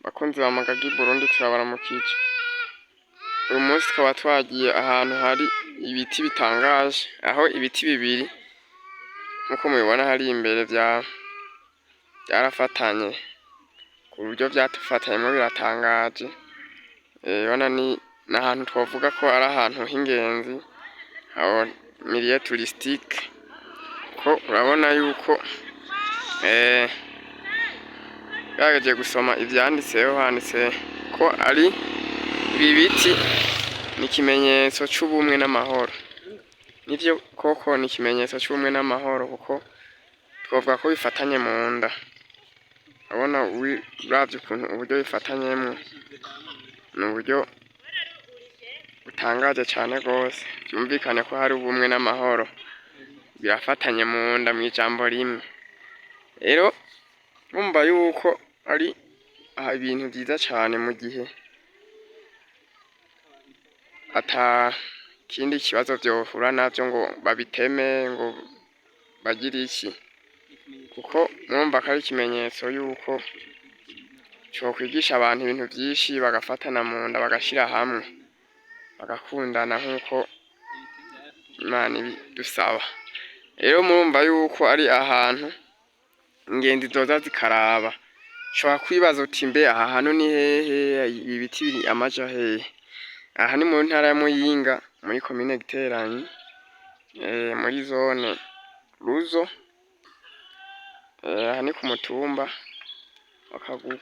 Bakunzi ba Magagi Burundi turabaramukije. Uyu munsi tukaba twagiye ahantu hari ibiti bitangaje, aho ibiti bibiri nkuko mubibona hari imbere byarafatanye ku buryo byatufatanyemo biratangaje. Urabona ni ahantu twavuga ko ari ahantu h'ingenzi, aho milieu touristique, ko urabona yuko gerageje gusoma ivyanditseho, handitse ko ari ibi biti ni ikimenyetso c'ubumwe n'amahoro. Nivyo koko ni ikimenyetso c'ubumwe n'amahoro, kuko twavuga ko bifatanye mu nda. Urabona uravye ukuntu uburyo bifatanyemwo, ni uburyo butangaje cane rwose. Vyumvikane ko hari ubumwe n'amahoro, birafatanye mu nda mw'ijambo rimwe. Rero urumva yuko ari ibintu vyiza cane mu gihe ata kindi kibazo vyohura navyo ngo babiteme, ngo bagire iki, kuko murumva ko ari ikimenyetso yuko cokwigisha abantu ibintu vyinshi, bagafatana mu nda, bagashira hamwe, bagakundana nk'uko Imana ibidusaba. Rero murumva yuko ari ahantu ingenzi zoza zikaraba. Ushobora kwibaza uti mbe aha hantu ni hehe, ibi biti biri amaja hehe? Aha ni mu ntara ya Muyinga, muri komine Giteranyi, muri zone Ruzo. Aha ni ku mutumba wa Kagugu,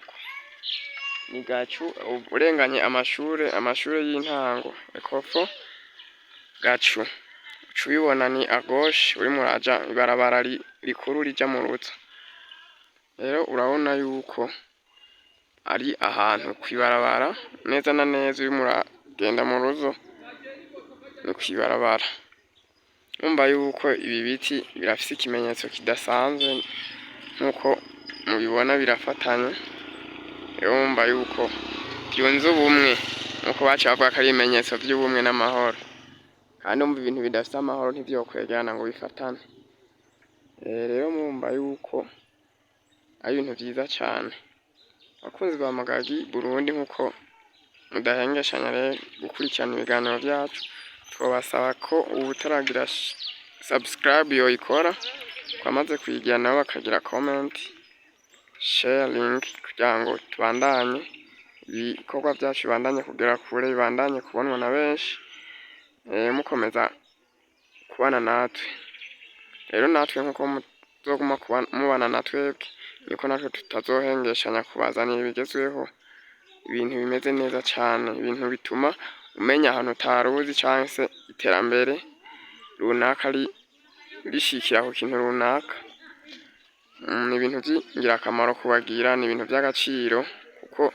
ni Gacu. Urenganye amashure y'intango Ekofo Gacu, uca ubibona ni à gauche, urimo uraja ibarabara rikuru rija mu Ruzo. Rero urabona yuko ari ahantu kwibarabara neza na neza, urimo uragenda mu Ruzo ni kwibarabara. Urumva yuko ibi biti birafise ikimenyetso kidasanzwe, nkuko mubibona birafatanye. Rero urumva yuko byunze ubumwe, nkuko baciye bavuga ko ari ibimenyetso vy'ubumwe n'amahoro. Kandi umva ibintu bidafise amahoro ntivyokwegerana ngo bifatane. Rero murumva yuko ari ibintu vyiza cane. Abakunzi ba Magagi Burundi, nkuko mudahengeshanya rero gukurikirana ibiganiro vyacu, twobasaba ko utaragira subscribe yoyikora, twamaze kuyigira nabo bakagira comment, sharing, kugira ngo tubandanye ibikorwa vyacu bibandanye kugera kure, bibandanye kubonwa na benshi, mukomeza kubana natwe. Rero natwe nkuko muzoguma mubana natwebwe, niko natwe tutazohengeshanya kubazanira ibigezweho, ibintu bimeze neza cane, ibintu bituma umenya ahantu utaruzi, canke se iterambere runaka rishikira ku kintu runaka. Ni ibintu vy'ingirakamaro kubagira, ni ibintu vy'agaciro, kuko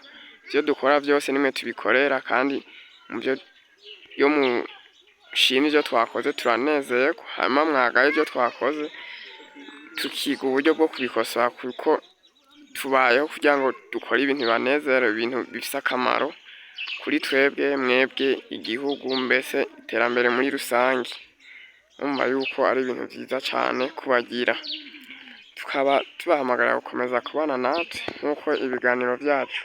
ivyo dukora vyose nimwe tubikorera, kandi iyo mushimye ivyo twakoze turanezerwa, hama mwagaye ivyo twakoze tukiga uburyo bwo kubikosora, kuko tubayeho kugira ngo dukore ibintu bibanezera, ibintu bifise akamaro kuri twebwe, mwebwe, igihugu, mbese iterambere muri rusange. Urumva yuko ari ibintu vyiza cane kubagira. Tukaba tubahamagarira gukomeza kubana natwe, nkuko ibiganiro vyacu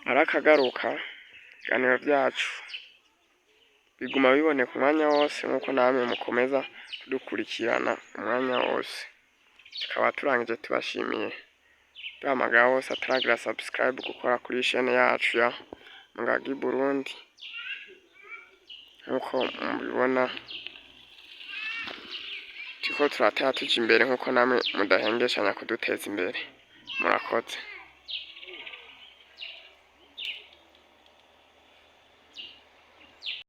ari akagaruka. Ibiganiro vyacu biguma biboneka umwanya wose, nkuko namwe mukomeza kudukurikirana umwanya wose. Tukaba turangije tubashimiye, duhamagara wose ataragira subscribe gukora kuri chaîne yacu ya Magagi Burundi. Nkuko mubibona turiko turatera tuja imbere, nkuko namwe mudahengeshanya kuduteza imbere. Murakoze.